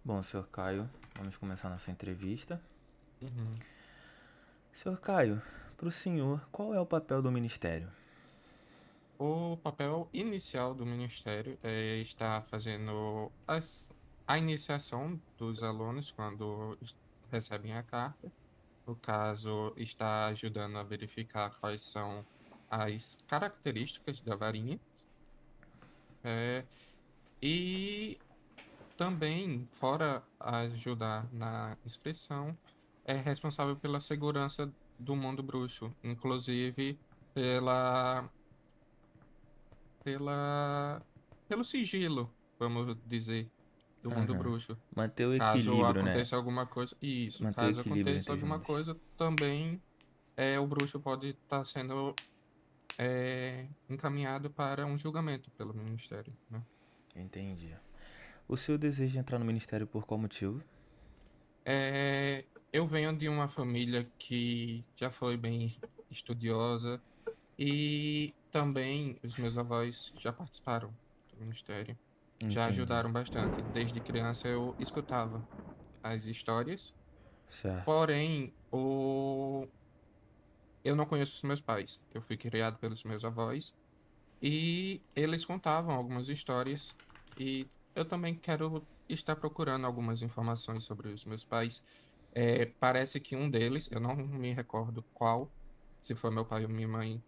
Bom, senhor Caio, vamos começar nossa entrevista. Uhum. Senhor Caio, para o senhor, qual é o papel do ministério? O papel inicial do Ministério é estar fazendo a iniciação dos alunos quando recebem a carta. No caso, está ajudando a verificar quais são as características da varinha. é, e também, fora ajudar na inscrição, é responsável pela segurança do mundo bruxo, inclusive pela pela, pelo sigilo, vamos dizer, do mundo Aham. bruxo. Manter o Caso equilíbrio, né? aconteça alguma coisa, isso, Manter o caso equilíbrio aconteça entre os alguma mundos. coisa, também o bruxo pode estar sendo encaminhado para um julgamento pelo ministério, né? Entendi. O senhor deseja entrar no ministério por qual motivo? Eu venho de uma família que já foi bem estudiosa e também os meus avós já participaram do ministério, já Entendi. ajudaram bastante. Desde criança eu escutava as histórias. Certo. Porém, eu não conheço os meus pais. Eu fui criado pelos meus avós e eles contavam algumas histórias e eu também quero estar procurando algumas informações sobre os meus pais. Parece que um deles, eu não me recordo qual, se foi meu pai ou minha mãe,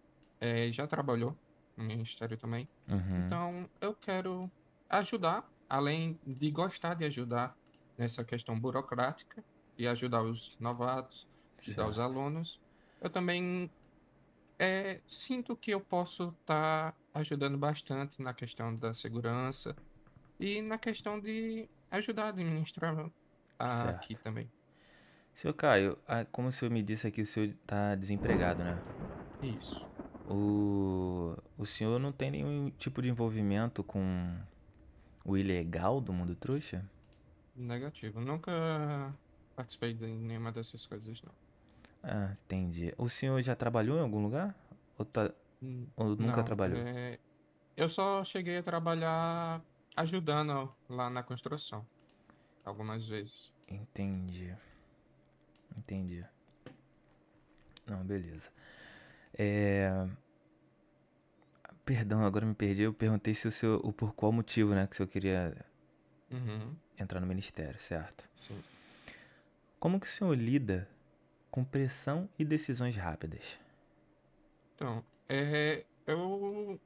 já trabalhou no ministério também. Uhum. Então, eu quero ajudar, além de gostar de ajudar nessa questão burocrática, e ajudar os novatos, ajudar os Certo. alunos. Eu também sinto que eu posso estar ajudando bastante na questão da segurança e na questão de ajudar a administrar aqui Certo. também. Senhor Caio, como o senhor me disse aqui, o senhor está desempregado, né? Isso. O senhor não tem nenhum tipo de envolvimento com o ilegal do mundo trouxa? Negativo. Nunca participei de nenhuma dessas coisas, não. Ah, entendi. O senhor já trabalhou em algum lugar? Ou, ou nunca Não. trabalhou? Eu só cheguei a trabalhar ajudando lá na construção, algumas vezes. Entendi. Entendi. Não, beleza. É... Perdão, agora me perdi. Eu perguntei se o senhor, o por qual motivo, né, que o senhor queria Uhum, entrar no ministério, certo? sim. Como que o senhor lida com pressão e decisões rápidas? Então, eu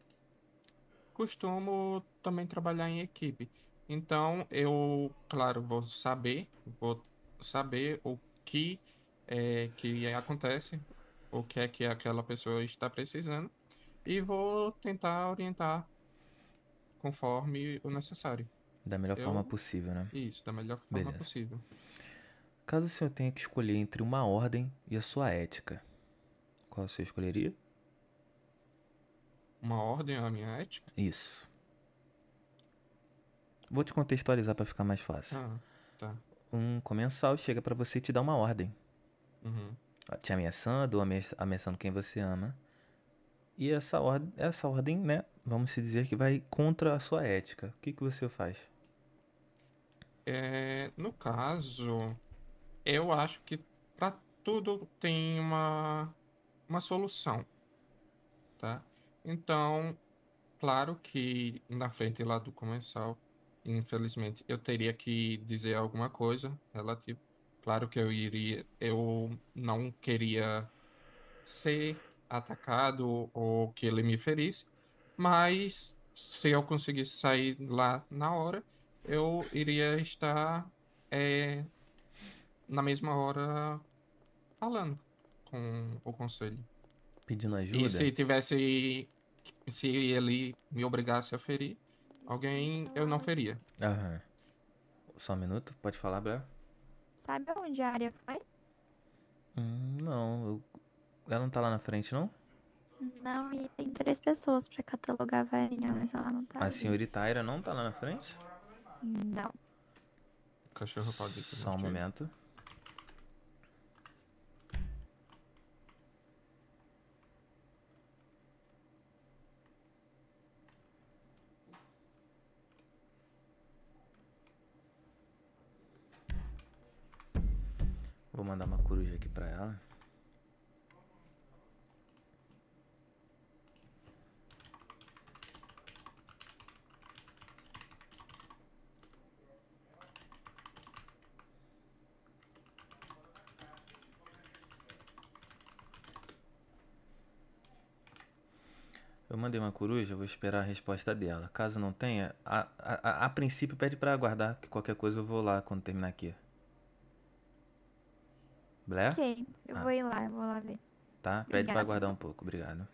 costumo também trabalhar em equipe. Então, eu, claro, vou saber o que acontece, o que é que aquela pessoa está precisando, e vou tentar orientar conforme o necessário. Da melhor forma Eu, possível, né? isso, da melhor forma Beleza. possível. Caso o senhor tenha que escolher entre uma ordem e a sua ética, qual o senhor escolheria? Uma ordem à minha ética? Isso. Vou te contextualizar para ficar mais fácil. Ah, tá. Um comensal chega para você e te dá uma ordem, Uhum. te ameaçando ou ameaçando quem você ama. E essa ordem, né, vamos se dizer que vai contra a sua ética. O que que você faz? No caso, eu acho que para tudo tem uma solução, tá? Então, claro que na frente lá do comensal, infelizmente, eu teria que dizer alguma coisa relativa. Claro que eu não queria ser atacado ou que ele me ferisse, mas se eu conseguisse sair lá na hora, eu iria estar é, na mesma hora falando com o conselho. Pedindo E ajuda? se tivesse, se ele me obrigasse a ferir alguém, eu não feria. Aham. Só um minuto, pode falar, Bel? Sabe onde a área foi? Não, ela não tá lá na frente, não? Não, e tem três pessoas pra catalogar a varinha, mas ela não tá A ali. senhorita Aira não tá lá na frente? Não. O cachorro pode ir Só um morder. momento. Vou mandar uma coruja aqui pra ela. Eu mandei uma coruja, vou esperar a resposta dela. Caso não tenha, a princípio pede pra aguardar, que qualquer coisa eu vou lá quando terminar aqui. Blé? Ok, eu Ah, vou lá ver. tá. Pede pra Obrigada. aguardar um pouco, obrigado.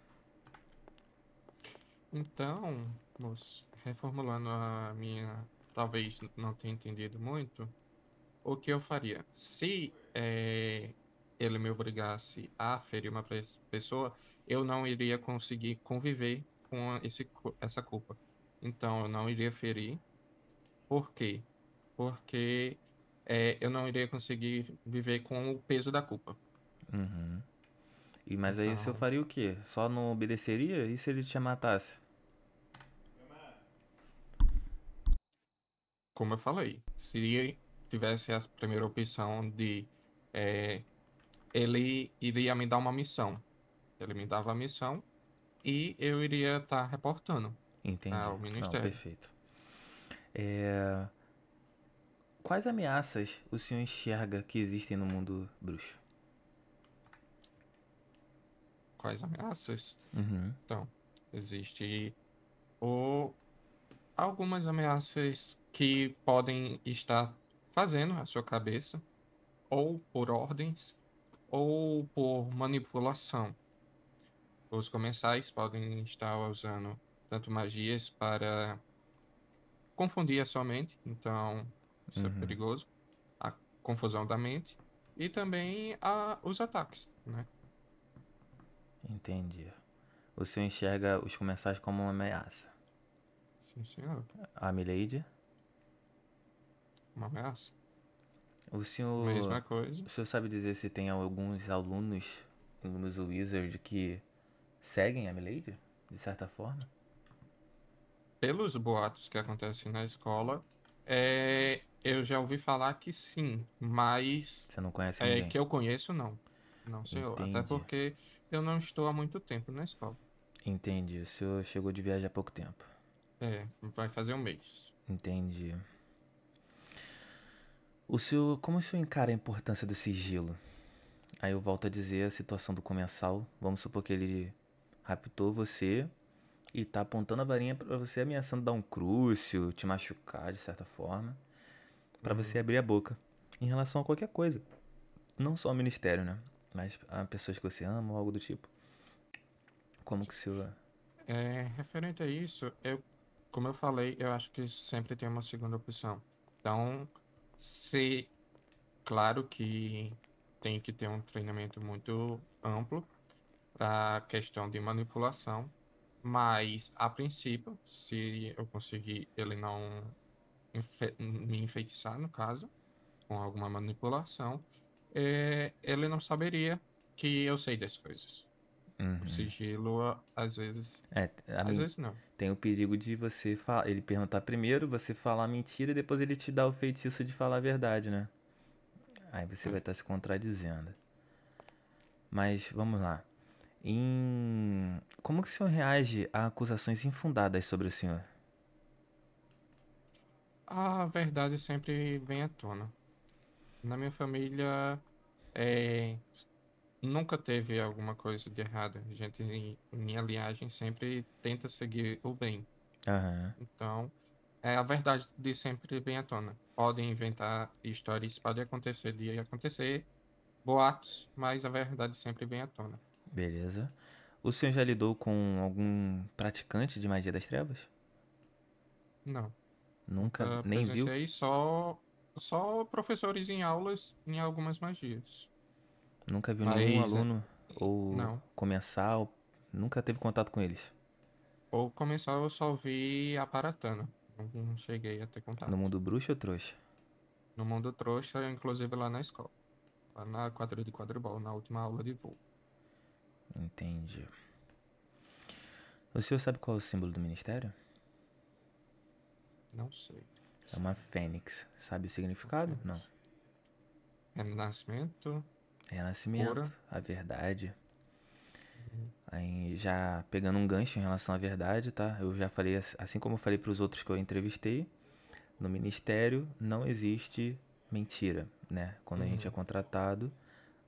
Então, moço, reformulando a minha, talvez não tenha entendido muito, o que eu faria? Se ele me obrigasse a ferir uma pessoa, eu não iria conseguir conviver com essa culpa. Então, eu não iria ferir. Por quê? Porque eu não iria conseguir viver com o peso da culpa. Uhum. Mas aí o senhor Então, faria o quê? Só não obedeceria? E se ele te matasse? como eu falei, se tivesse a primeira opção de eh, ele iria me dar uma missão. Ele me dava a missão e eu iria estar reportando Entendi. ao Não, ministério. perfeito. É... Quais ameaças o senhor enxerga que existem no mundo bruxo? Quais ameaças? Uhum. Então, existe o, algumas ameaças que podem estar fazendo a sua cabeça, ou por ordens, ou por manipulação. Os comensais podem estar usando tanto magias para confundir a sua mente, então isso é Uhum. perigoso, a confusão da mente, e também os ataques, né? Entendi. O senhor enxerga os comensais como uma ameaça. Sim, senhor, A Milady? uma ameaça. O senhor, Mesma coisa. o senhor sabe dizer se tem alguns alunos do Wizard que seguem a Milady, de certa forma? Pelos boatos que acontecem na escola, eu já ouvi falar que sim, mas Você não conhece ninguém? que eu conheço, não. Não, senhor. Até Entendi. porque eu não estou há muito tempo na escola. Entendi. O senhor chegou de viagem há pouco tempo. Vai fazer um mês. Entendi. Como o senhor encara a importância do sigilo? Aí eu volto a dizer a situação do comensal. Vamos supor que ele raptou você e tá apontando a varinha pra você, ameaçando dar um crucio, te machucar de certa forma, pra você Uhum. abrir a boca em relação a qualquer coisa. Não só ao ministério, né? Mas a pessoas que você ama ou algo do tipo. Como que o senhor. Referente a isso, como eu falei, eu acho que sempre tem uma segunda opção. Então, se, claro que tem que ter um treinamento muito amplo para a questão de manipulação, mas a princípio, se eu conseguir ele não me enfeitiçar, no caso, com alguma manipulação, ele não saberia que eu sei das coisas. O Uhum. sigilo, É, a às mim vezes não. tem o perigo de você falar, ele perguntar primeiro, você falar mentira e depois ele te dá o feitiço de falar a verdade, né? Aí você vai É. estar se contradizendo. Mas vamos lá. Como que o senhor reage a acusações infundadas sobre o senhor? A verdade sempre vem à tona. Na minha família, é, nunca teve alguma coisa de errado. A gente, em minha linhagem, sempre tenta seguir o bem. Aham, Então, a verdade de sempre vem à tona. Podem inventar histórias, pode acontecer de acontecer, boatos, mas a verdade sempre vem à tona. beleza. O senhor já lidou com algum praticante de magia das trevas? Não, Nunca, nunca nem viu? presenciei, só professores em aulas em algumas magias. Nunca viu nenhum Mas, aluno ou não. comensal? Nunca teve contato com eles? Ou começar eu só vi aparatando. Não cheguei a ter No contato. mundo bruxo ou trouxa? No mundo trouxa, inclusive lá na escola. Lá na quadrilha de quadribol, na última aula de voo. Entendi. O senhor sabe qual é o símbolo do ministério? Não sei. É uma fênix. Sabe o Não significado? Não. fênix. Renascimento, Renascimento, cura. a verdade. Uhum. Aí já pegando um gancho em relação à verdade, tá? Eu já falei, assim como eu falei para os outros que eu entrevistei, no ministério não existe mentira, né? Quando a gente é Uhum. contratado,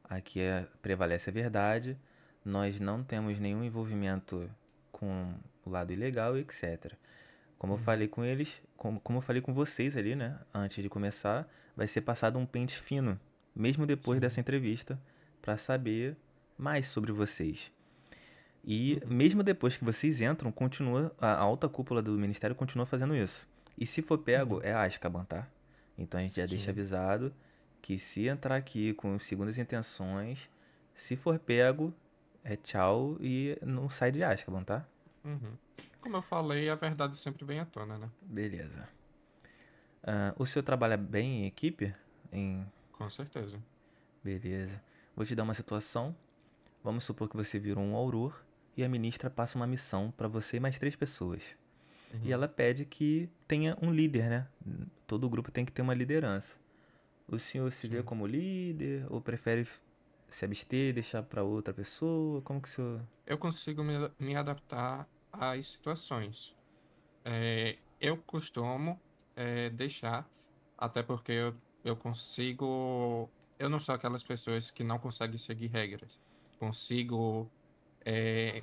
aqui prevalece a verdade, nós não temos nenhum envolvimento com o lado ilegal, etc. Como eu Uhum. falei com eles, como eu falei com vocês ali, né? Antes de começar, vai ser passado um pente fino, mesmo depois dessa Sim. entrevista, para saber mais sobre vocês. E Uhum. mesmo depois que vocês entram, continua a alta cúpula do ministério continua fazendo isso. E se for pego, Uhum. é Azkaban, tá? Então a gente já deixa Sim. avisado que se entrar aqui com segundas intenções, se for pego, é tchau e não sai de Azkaban, tá? Uhum. Como eu falei, a verdade sempre vem à tona, né? Beleza. O senhor trabalha bem em equipe? Em... Com certeza. Beleza. Vou te dar uma situação. Vamos supor que você virou um auror e a ministra passa uma missão para você e mais 3 pessoas. E Uhum. ela pede que tenha um líder, né? Todo grupo tem que ter uma liderança. O senhor se vê Sim. como líder ou prefere se abster e deixar para outra pessoa? Como que o senhor... Eu consigo me adaptar às situações. Eu costumo deixar, até porque eu consigo. Eu não sou aquelas pessoas que não conseguem seguir regras. Consigo. é,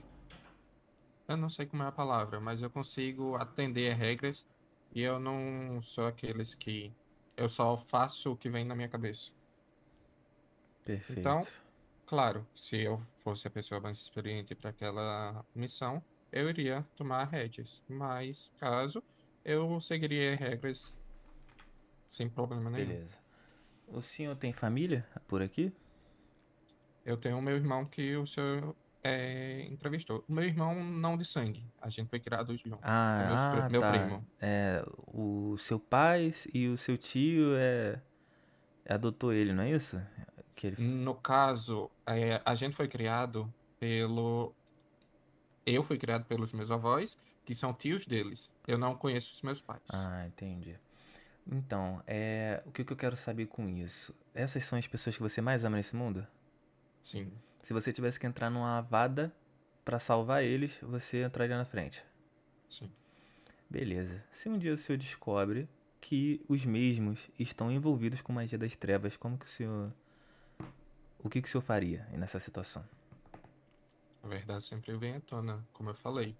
eu não sei como é a palavra, mas eu consigo atender a regras e eu não sou aqueles que. Eu só faço o que vem na minha cabeça. Perfeito. Então, claro, se eu fosse a pessoa mais experiente para aquela missão, eu iria tomar rédeas. Mas, caso, eu seguiria as regras sem problema nenhum. Beleza. O senhor tem família por aqui? Eu tenho o meu irmão que o senhor entrevistou. O meu irmão não de sangue. A gente foi criado junto. É meu Tá. primo. É, o seu pai e o seu tio adotou ele, não é isso? Que ele... No caso, a gente foi criado pelo. Eu fui criado pelos meus avós, que são tios deles. Eu não conheço os meus pais. Ah, entendi. Então, o que eu quero saber com isso? Essas são as pessoas que você mais ama nesse mundo? Sim, Se você tivesse que entrar numa avada pra salvar eles, você entraria na frente. sim. Beleza. Se um dia o senhor descobre que os mesmos estão envolvidos com magia das trevas, como que o senhor... O que o senhor faria nessa situação? A verdade sempre vem à tona, como eu falei.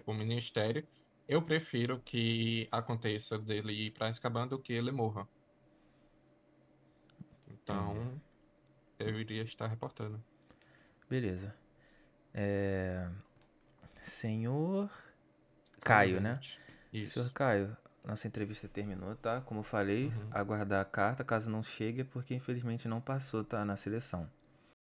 O ministério, eu prefiro que aconteça dele ir para Azkaban do que ele morra. Entendi. Então, eu iria estar reportando. Beleza. Senhor Caio Caio, né? Bennett. Senhor Isso. Caio, nossa entrevista terminou, tá? Como eu falei, Uhum. aguardar a carta, caso não chegue, é porque infelizmente não passou, tá? Na seleção.